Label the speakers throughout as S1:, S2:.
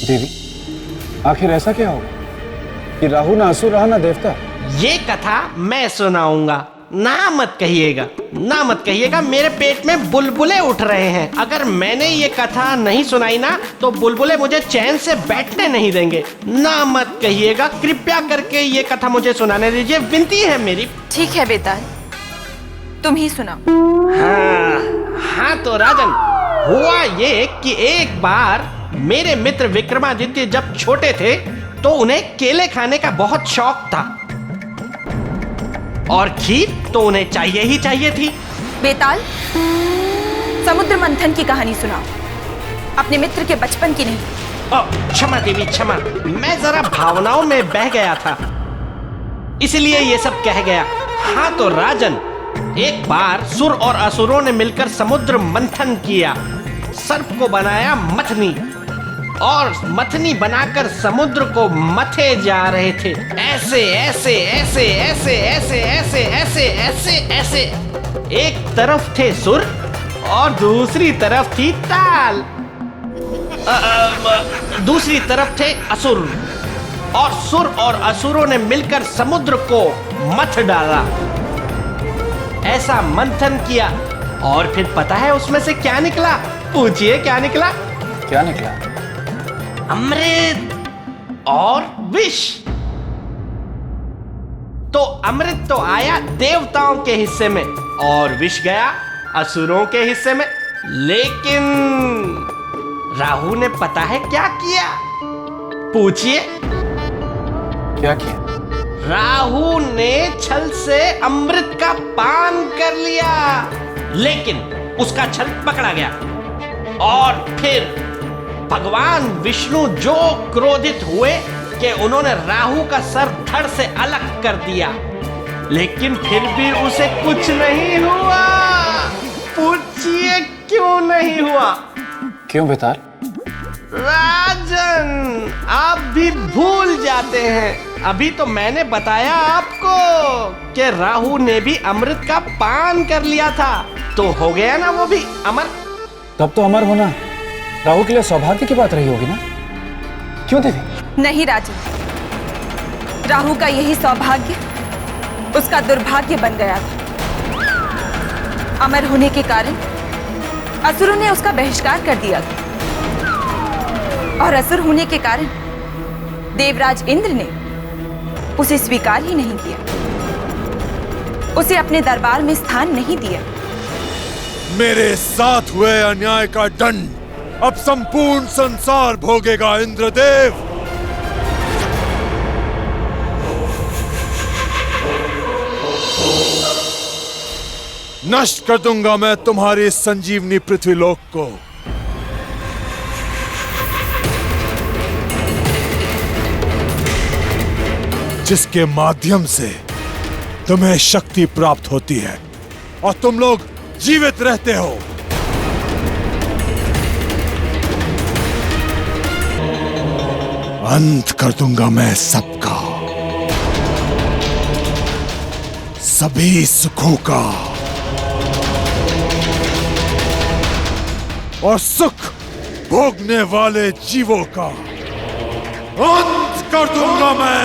S1: देवी, आखिर ऐसा क्या होगा कि राहु ना असुर रहा ना देवता?
S2: ये कथा मैं सुनाऊंगा, ना मत कहिएगा, ना मत कहिएगा। मेरे पेट में बुलबुले उठ रहे हैं। अगर मैंने ये कथा नहीं सुनाई ना तो बुलबुले मुझे चैन से बैठने नहीं देंगे। ना मत कहिएगा, कृपया करके ये कथा मुझे सुनाने दीजिए, विनती है मेरी।
S3: ठीक है बेताल, तुम ही सुनाओ।
S2: हाँ तो राजन, हुआ ये कि एक बार मेरे मित्र विक्रमादित्य जब छोटे थे तो उन्हें केले खाने का बहुत शौक था और खीर तो उन्हें चाहिए ही चाहिए थी।
S3: बेताल, समुद्र मंथन की कहानी सुनाओ, अपने मित्र के बचपन की नहीं।
S2: क्षमा देवी क्षमा, मैं जरा भावनाओं में बह गया था, इसलिए ये सब कह गया। हाँ तो राजन, एक बार सुर और असुरों ने मिलकर समुद्र मंथन किया, सर्प को बनाया मथनी और मथनी बनाकर समुद्र को मथे जा रहे थे। ऐसे ऐसे ऐसे ऐसे ऐसे ऐसे ऐसे ऐसे ऐसे एक तरफ थे सुर और दूसरी तरफ थी ताल। दूसरी तरफ थे असुर और सुर और असुरों ने मिलकर समुद्र को मथ डाला। ऐसा मंथन किया और फिर पता है उसमें से क्या निकला? पूछिए क्या निकला?
S1: क्या निकला?
S2: अमृत और विष। तो अमृत तो आया देवताओं के हिस्से में और विष गया असुरों के हिस्से में। लेकिन राहु ने पता है क्या किया? पूछिए।
S1: क्या किया?
S2: राहु ने छल से अमृत का पान कर लिया, लेकिन उसका छल पकड़ा गया और फिर भगवान विष्णु जो क्रोधित हुए कि उन्होंने राहु का सर धड़ से अलग कर दिया, लेकिन फिर भी उसे कुछ नहीं हुआ। पूछिए क्यों नहीं हुआ?
S1: क्यों बेताल?
S2: राजन, आप भी भूल जाते हैं। अभी तो मैंने बताया आपको कि राहु ने भी अमृत का पान कर लिया था, तो हो गया ना वो भी अमर।
S1: तब तो अमर होना राहु के लिए सौभाग्य की बात रही होगी ना? क्यों देवी?
S3: नहीं राजन, राहु का यही सौभाग्य उसका दुर्भाग्य बन गया था। अमर होने के कारण असुरों ने उसका बहिष्कार कर दिया और असुर होने के कारण देवराज इंद्र ने उसे स्वीकार ही नहीं किया, उसे अपने दरबार में स्थान नहीं दिया।
S4: मेरे साथ हुए अन्याय का दंड अब संपूर्ण संसार भोगेगा इंद्रदेव। नष्ट कर दूंगा मैं तुम्हारी संजीवनी पृथ्वीलोक को। जिसके माध्यम से तुम्हें शक्ति प्राप्त होती है और तुम लोग जीवित रहते हो। अंत कर दूंगा मैं सबका, सभी सुखों का, और सुख भोगने वाले जीवों का अंत कर दूंगा मैं।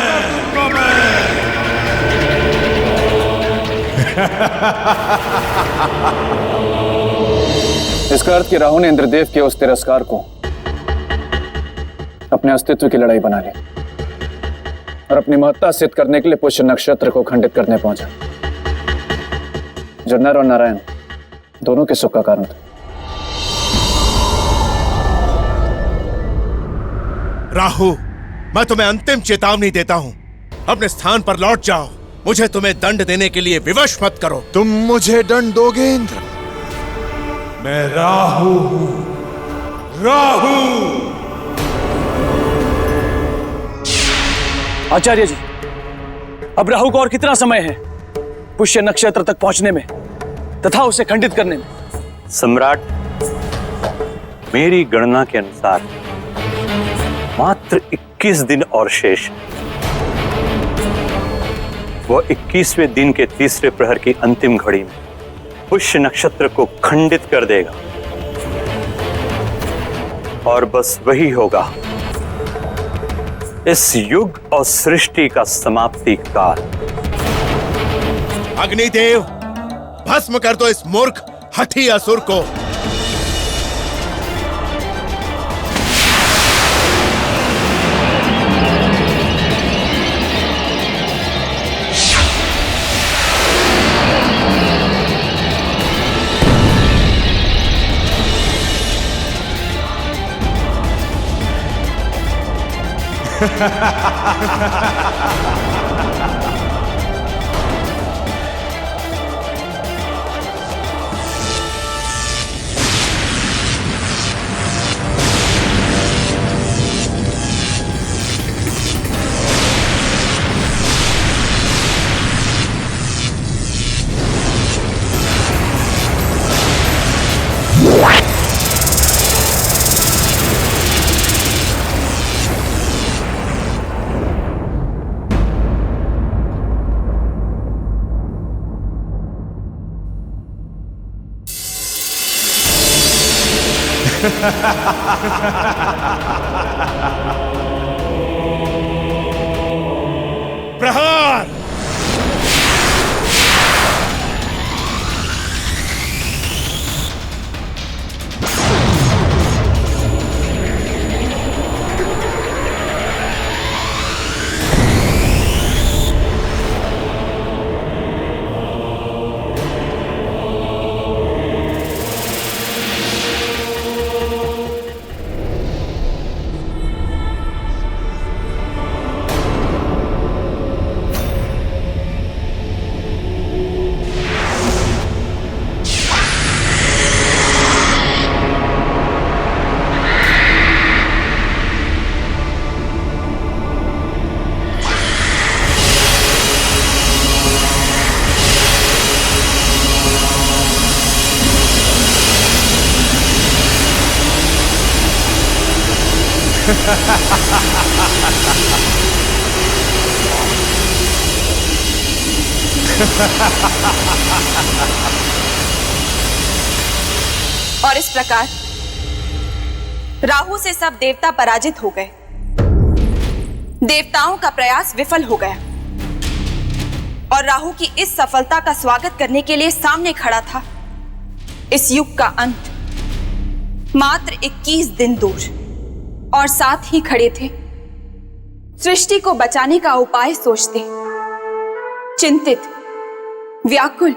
S1: इसका अर्थ कि राहु ने इंद्रदेव के उस तिरस्कार को अपने अस्तित्व की लड़ाई बना ली और अपनी महत्ता सिद्ध करने के लिए पुष्य नक्षत्र को खंडित करने पहुंचा, जो नर और नारायण दोनों के सुख का कारण था।
S4: राहु, मैं तुम्हें अंतिम चेतावनी देता हूं, अपने स्थान पर लौट जाओ। मुझे तुम्हें दंड देने के लिए विवश मत करो। तुम मुझे दंड दोगे इंद्र? मैं राहु हूं, राहु।
S5: आचार्य जी, अब राहु को और कितना समय है पुष्य नक्षत्र तक पहुंचने में तथा उसे खंडित करने में?
S6: सम्राट, मेरी गणना के अनुसार मात्र 21 दिन और शेष। वह 21वें दिन के तीसरे प्रहर की अंतिम घड़ी में पुष्य नक्षत्र को खंडित कर देगा और बस वही होगा इस युग और सृष्टि का समाप्ति काल।
S4: अग्निदेव, भस्म कर दो इस मूर्ख हठी असुर को। प्रहार।
S3: और इस प्रकार राहु से सब देवता पराजित हो गए। देवताओं का प्रयास विफल हो गया और राहु की इस सफलता का स्वागत करने के लिए सामने खड़ा था इस युग का अंत, मात्र 21 दिन दूर। और साथ ही खड़े थे सृष्टि को बचाने का उपाय सोचते, चिंतित, व्याकुल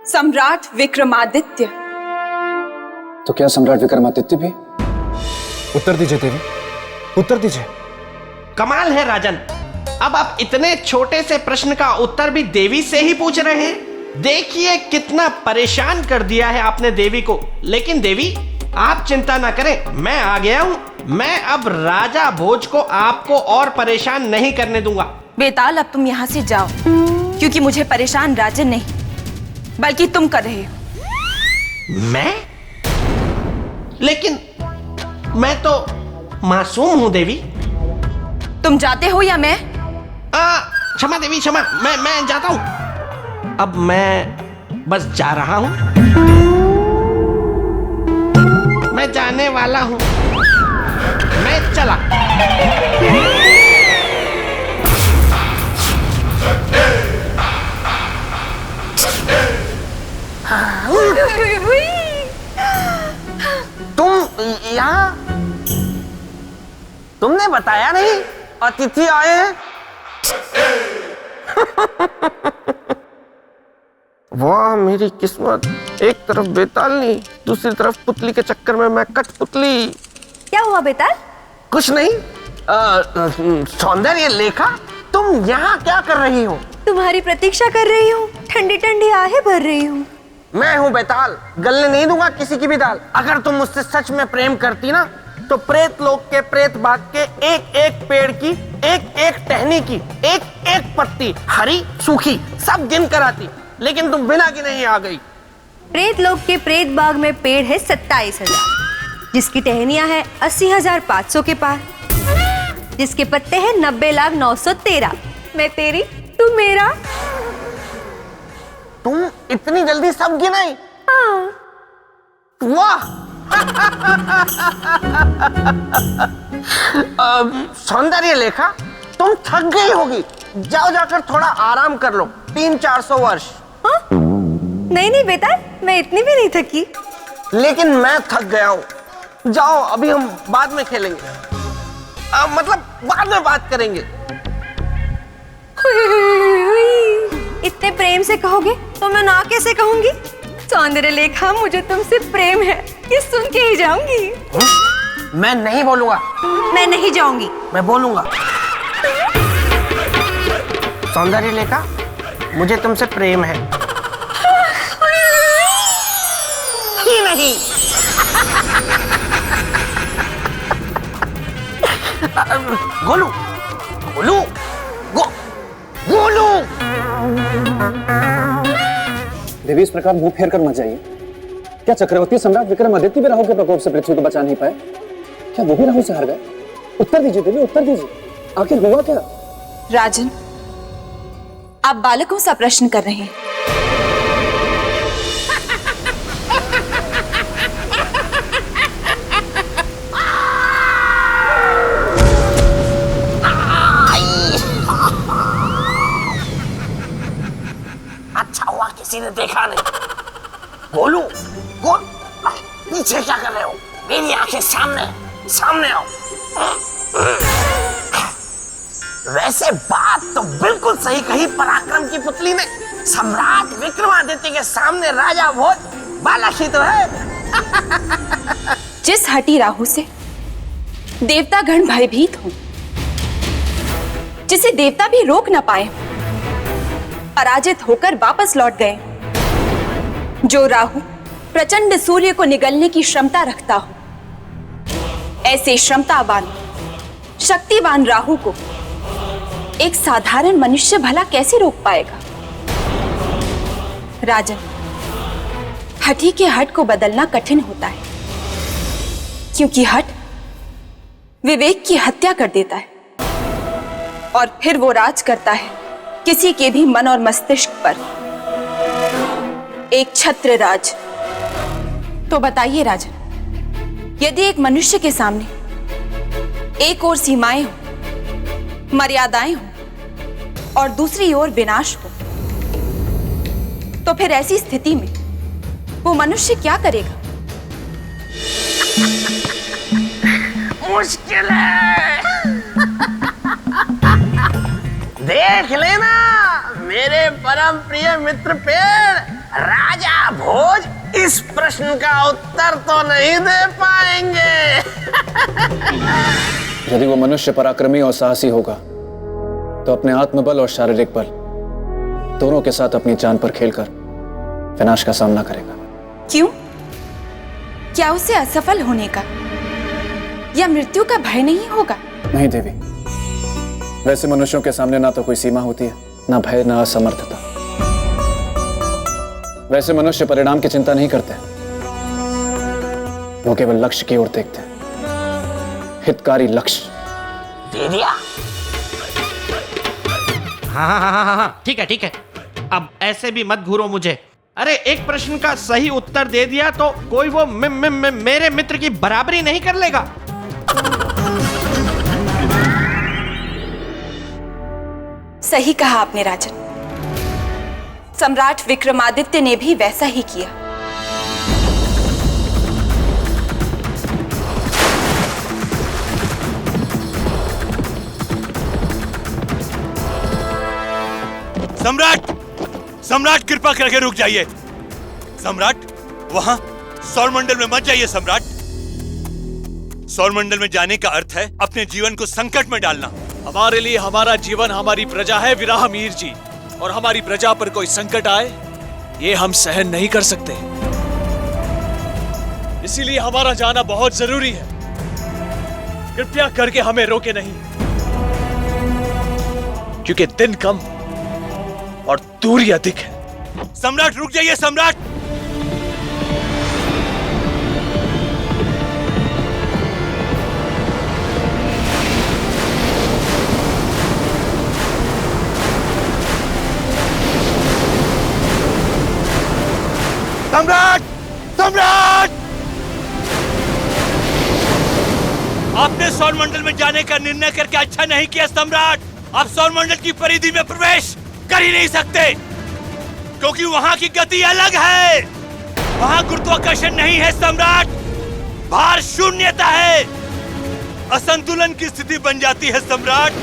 S3: सम्राट विक्रमादित्य।
S1: तो क्या सम्राट विक्रमादित्य भी?
S7: उत्तर दीजिए देवी, उत्तर दीजिए।
S2: कमाल है राजन, अब आप इतने छोटे से प्रश्न का उत्तर भी देवी से ही पूछ रहे हैं। देखिए कितना परेशान कर दिया है आपने देवी को। लेकिन देवी आप चिंता ना करें, मैं आ गया हूं। मैं अब राजा भोज को आपको और परेशान नहीं करने दूंगा।
S3: बेताल, अब तुम यहां से जाओ, क्योंकि मुझे परेशान राजन नहीं बल्कि तुम कर रहे हो।
S2: मैं? लेकिन मैं तो मासूम हूं देवी।
S3: तुम जाते हो या मैं?
S2: क्षमा देवी, क्षमा। मैं जाता हूं। अब मैं बस जा रहा हूं। मैं जाने वाला हूं। मैं चला।
S8: तुम यहाँ? तुमने बताया नहीं अतिथि आए हैं? वाह मेरी किस्मत, एक तरफ बेतालनी, दूसरी तरफ पुतली के चक्कर में मैं कठपुतली।
S9: क्या हुआ बेताल?
S8: कुछ नहीं। सौंदर्य लेखा, तुम यहाँ क्या कर रही हो?
S9: तुम्हारी प्रतीक्षा कर रही हूँ, ठंडी ठंडी आहें भर रही हूँ।
S8: मैं हूँ बेताल, गलने नहीं दूंगा किसी की भी दाल। अगर तुम मुझसे सच में प्रेम करती ना, तो प्रेत लोक के प्रेत बाग के एक एक पेड़ की, एक एक टहनी की, एक एक पत्ती, हरी सूखी, सब गिन कर आती। लेकिन तुम बिना गिने ही आ गई।
S9: प्रेत लोक के प्रेत बाग में पेड़ है 27,000, जिसकी टहनियां है 80,500 के पार, जिसके पत्ते हैं 90,913। मैं तेरी, तू मेरा।
S8: तुम इतनी जल्दी सब गिनाई?
S9: हाँ।
S8: वाह, सौंदर्य लेखा, तुम थक गई होगी, जाओ जाकर थोड़ा आराम कर लो, 300-400 वर्ष।
S9: हाँ? नहीं नहीं बेटा, मैं इतनी भी नहीं थकी।
S8: लेकिन मैं थक गया हूँ। जाओ, अभी हम बाद में खेलेंगे, मतलब बाद में बात करेंगे।
S9: इतने प्रेम से कहोगे तो मैं ना कैसे कहूंगी? सौंदर्य लेखा, मुझे तुमसे प्रेम है, ये सुन के ही जाऊंगी।
S8: मैं नहीं बोलूंगा।
S9: मैं नहीं जाऊंगी।
S8: मैं बोलूंगा। सौंदर्य लेखा, मुझे तुमसे प्रेम है कि नहीं? गोलू, गोलू, गोलू।
S1: देवी, इस प्रकार मुंह फेर कर मत जाइए। क्या चक्रवर्ती सम्राट विक्रमादित्य भी राहु के प्रकोप से पृथ्वी को बचा नहीं पाए? क्या वो भी राहु से हार गए? उत्तर दीजिए देवी, उत्तर दीजिए, आखिर हुआ क्या?
S3: राजन, आप बालकों सा प्रश्न कर रहे हैं।
S8: अच्छा हुआ किसी ने देखा नहीं। गोलू, गोल, पीछे क्या कर रहे हो? मेरी आंखें सामने, सामने आओ। वैसे बात तो बिल्कुल सही कही पराक्रम की पुतली ने। सम्राट विक्रमादित्य के सामने राजा भोज बालक ही तो है।
S3: जिस हठी राहु से देवतागण भयभीत हो, जिसे देवता भी रोक न पाए, पराजित होकर वापस लौट गए, जो राहु प्रचंड सूर्य को निगलने की क्षमता रखता हो, ऐसे क्षमतावान शक्तिवान राहु को एक साधारण मनुष्य भला कैसे रोक पाएगा? राजन, हठी के हट को बदलना कठिन होता है, क्योंकि हट विवेक की हत्या कर देता है और फिर वो राज करता है किसी के भी मन और मस्तिष्क पर, एक छत्र राज। तो बताइए राजन, यदि एक मनुष्य के सामने एक ओर सीमाएं हो, मर्यादाएं हो और दूसरी ओर विनाश हो, तो फिर ऐसी स्थिति में वो मनुष्य क्या करेगा?
S8: मुश्किल है। देख लेना मेरे परम प्रिय मित्र पेड़, राजा भोज इस प्रश्न का उत्तर तो नहीं दे पाएंगे।
S1: यदि वो मनुष्य पराक्रमी और साहसी होगा तो अपने आत्मबल और शारीरिक बल दोनों के साथ अपनी जान पर खेलकर विनाश का सामना करेगा।
S3: क्यों? क्या उसे असफल होने का या मृत्यु का भय नहीं होगा?
S1: नहीं देवी, वैसे मनुष्यों के सामने ना तो कोई सीमा होती है, ना भय, ना असमर्थता। वैसे मनुष्य परिणाम की चिंता नहीं करते, वो केवल लक्ष्य की ओर देखते हैं, हितकारी लक्ष्य।
S8: दे दिया।
S2: हाँ, ठीक है ठीक है, अब ऐसे भी मत घूरो मुझे। अरे एक प्रश्न का सही उत्तर दे दिया तो कोई वो मेरे मित्र की बराबरी नहीं कर लेगा।
S3: सही कहा आपने राजन, सम्राट विक्रमादित्य ने भी वैसा ही किया।
S4: सम्राट, सम्राट कृपा करके रुक जाइए। सम्राट, वहां सौरमंडल में मत जाइए। सम्राट, सौरमंडल में जाने का अर्थ है अपने जीवन को संकट में डालना।
S5: हमारे लिए हमारा जीवन हमारी प्रजा है विराहमीर जी, और हमारी प्रजा पर कोई संकट आए ये हम सहन नहीं कर सकते, इसीलिए हमारा जाना बहुत जरूरी है। कृपया करके हमें रोके नहीं, क्योंकि दिन कम और दूरी अधिक है।
S4: सम्राट रुक जाइए। सम्राट, सम्राट, सम्राट,
S5: सौरमंडल में जाने का निर्णय करके अच्छा नहीं किया सम्राट। आप सौरमंडल की परिधि में प्रवेश कर ही नहीं सकते, क्योंकि वहां की गति अलग है। वहां गुरुत्वाकर्षण नहीं है सम्राट, भार शून्यता है। असंतुलन की स्थिति बन जाती है सम्राट।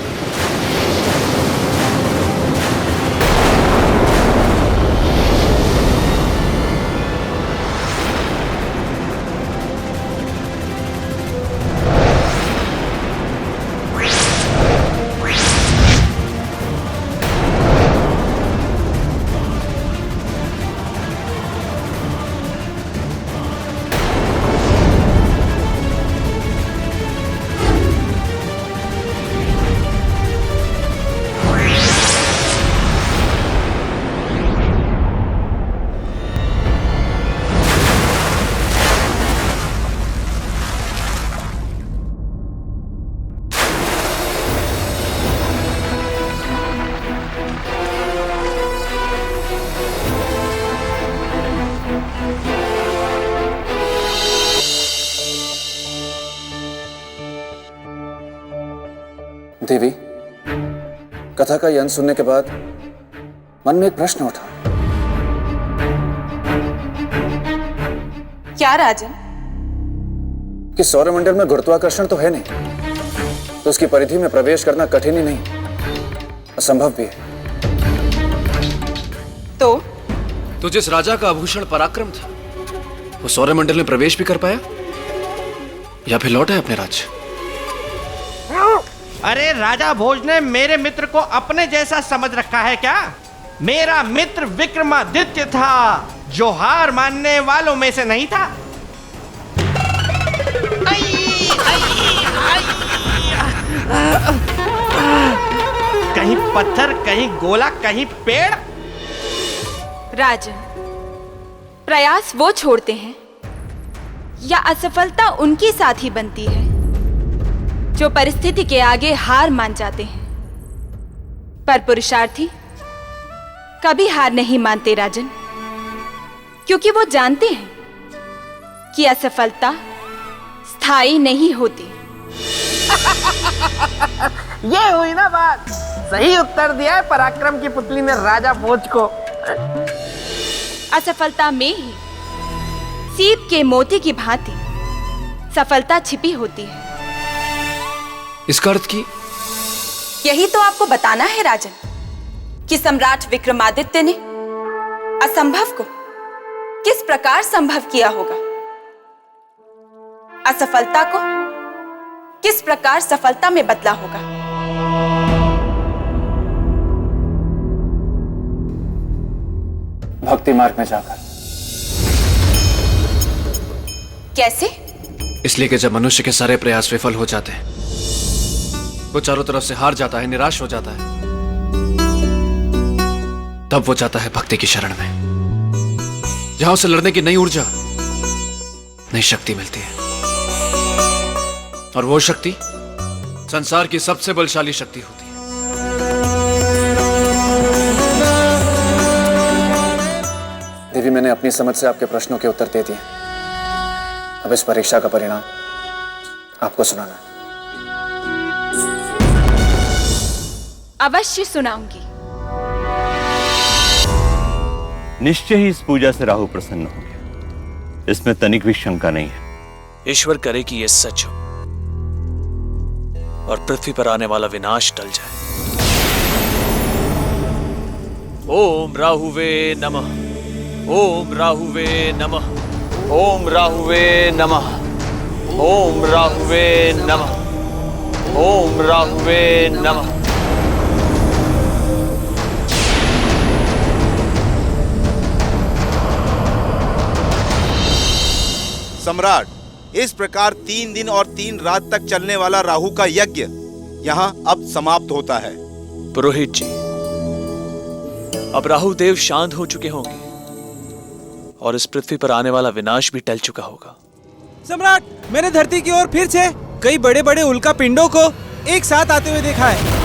S1: देवी, कथा का ये अंत सुनने के बाद मन में एक प्रश्न उठा।
S3: क्या राजन?
S1: कि सौरमंडल में गुरुत्वाकर्षण तो है नहीं, तो उसकी परिधि में प्रवेश करना कठिन ही नहीं, असंभव भी है।
S7: तो जिस राजा का आभूषण पराक्रम था, वो सौरमंडल में प्रवेश भी कर पाया या फिर लौटा अपने राज्य?
S2: अरे राजा भोज ने मेरे मित्र को अपने जैसा समझ रखा है क्या? मेरा मित्र विक्रमादित्य था, जो हार मानने वालों में से नहीं था। कहीं पत्थर, कहीं गोला, कहीं पेड़।
S3: राजन, प्रयास वो छोड़ते हैं या असफलता उनकी साथी बनती है जो परिस्थिति के आगे हार मान जाते हैं। पर पुरुषार्थी कभी हार नहीं मानते राजन, क्योंकि वो जानते हैं कि असफलता स्थायी नहीं होती।
S8: ये हुई ना बात। सही उत्तर दिया है पराक्रम की पुतली ने राजा भोज को।
S3: असफलता में ही सीप के मोती की भांति सफलता छिपी होती है।
S7: इसका अर्थ की
S3: यही तो आपको बताना है राजन, कि सम्राट विक्रमादित्य ने असंभव को किस प्रकार संभव किया होगा, असफलता को किस प्रकार सफलता में बदला होगा।
S1: भक्ति मार्ग में जाकर।
S3: कैसे?
S7: इसलिए कि जब मनुष्य के सारे प्रयास विफल हो जाते हैं, वो चारों तरफ से हार जाता है, निराश हो जाता है, तब वो जाता है भक्ति की शरण में, जहां उसे लड़ने की नई ऊर्जा, नई शक्ति मिलती है। और वो शक्ति संसार की सबसे बलशाली शक्ति होती है।
S1: देवी, मैंने अपनी समझ से आपके प्रश्नों के उत्तर दे दिए। अब इस परीक्षा का परिणाम आपको सुनाना है।
S3: अवश्य सुनाऊंगी।
S6: निश्चय ही इस पूजा से राहु प्रसन्न हो गया, इसमें तनिक भी शंका नहीं है।
S5: ईश्वर करे कि यह सच हो और पृथ्वी पर आने वाला विनाश टल जाए। ओम राहुवे नमः, ओम राहुवे नमः, ओम राहुवे नमः, ओम राहुवे नमः, ओम राहुवे नमः।
S4: सम्राट, इस प्रकार 3 दिन और 3 रात तक चलने वाला राहु का यज्ञ यहाँ अब समाप्त होता है।
S5: पुरोहित जी, अब राहु देव शांत हो चुके होंगे और इस पृथ्वी पर आने वाला विनाश भी टल चुका होगा।
S10: सम्राट, मैंने धरती की ओर फिर से कई बड़े बड़े उल्का पिंडों को एक साथ आते हुए देखा है।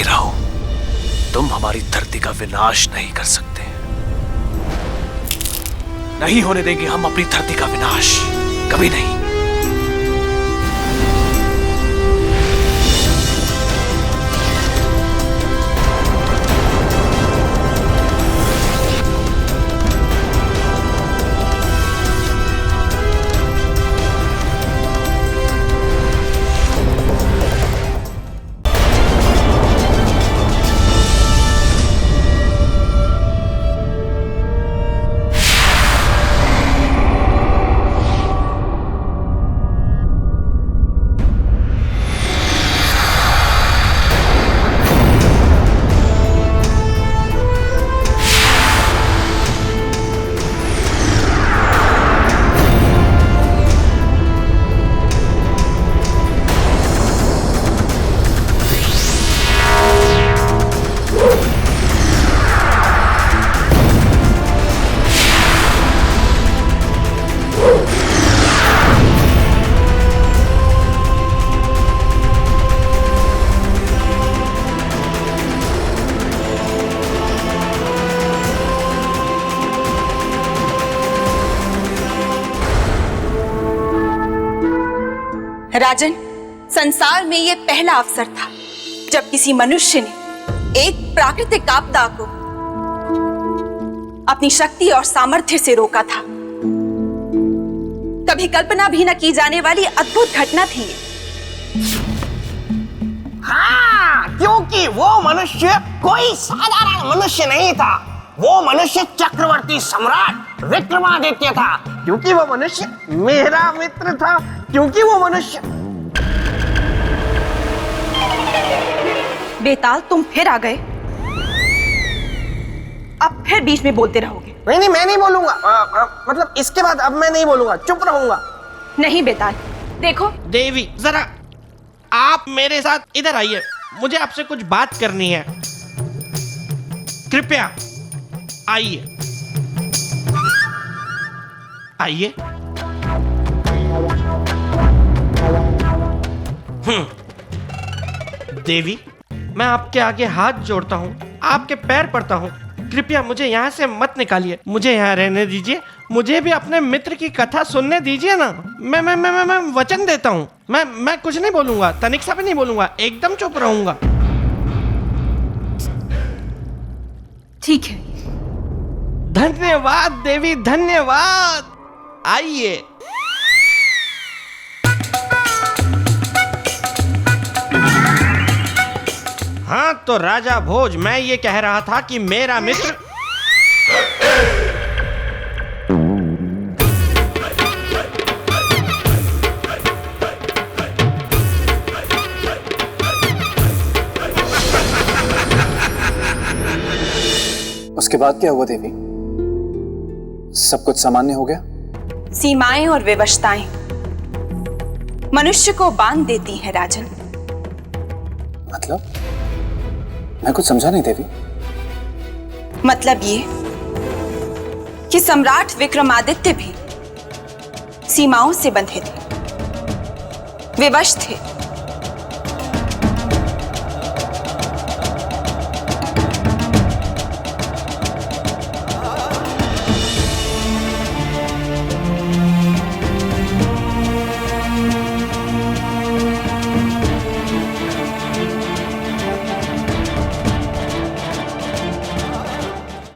S7: नहीं राहु, तुम हमारी धरती का विनाश नहीं कर सकते। नहीं होने देंगे हम अपनी धरती का विनाश, कभी नहीं।
S3: राजन, संसार में यह पहला अवसर था जब किसी मनुष्य ने एक प्राकृतिक आपदा को अपनी शक्ति और सामर्थ्य से रोका था। कभी कल्पना भी न की जाने वाली अद्भुत घटना थी ये।
S8: हाँ, क्योंकि वो मनुष्य कोई साधारण मनुष्य नहीं था। वो मनुष्य चक्रवर्ती सम्राट विक्रमादित्य था। क्योंकि वो मनुष्य मेरा मित्र था। क्योंकि वो मनुष्य।
S3: बेताल, तुम फिर आ गए। अब फिर बीच में बोलते रहोगे।
S8: नहीं, मैं नहीं बोलूंगा। मतलब इसके बाद अब मैं नहीं बोलूंगा, चुप रहूंगा।
S3: नहीं बेताल, देखो।
S2: देवी, जरा आप मेरे साथ इधर आइए, मुझे आपसे कुछ बात करनी है। कृपया आइए। आइए। देवी, मैं आपके आगे हाथ जोड़ता हूँ, आपके पैर पड़ता हूँ, कृपया मुझे यहाँ से मत निकालिए, मुझे यहाँ रहने दीजिए, मुझे भी अपने मित्र की कथा सुनने दीजिए ना। मैं वचन देता हूँ, मैं कुछ नहीं बोलूंगा, तनिक सा भी नहीं बोलूंगा, एकदम चुप रहूंगा।
S3: ठीक है।
S2: धन्यवाद देवी, धन्यवाद। आइए। हाँ तो राजा भोज, मैं ये कह रहा था कि मेरा मित्र
S1: उसके बाद क्या हुआ देवी? सब कुछ सामान्य हो गया?
S3: सीमाएं और विवशताएं मनुष्य को बांध देती हैं राजन।
S1: मतलब? मैं कुछ समझा नहीं देवी।
S3: मतलब ये कि सम्राट विक्रमादित्य भी सीमाओं से बंधे थे, विवश थे।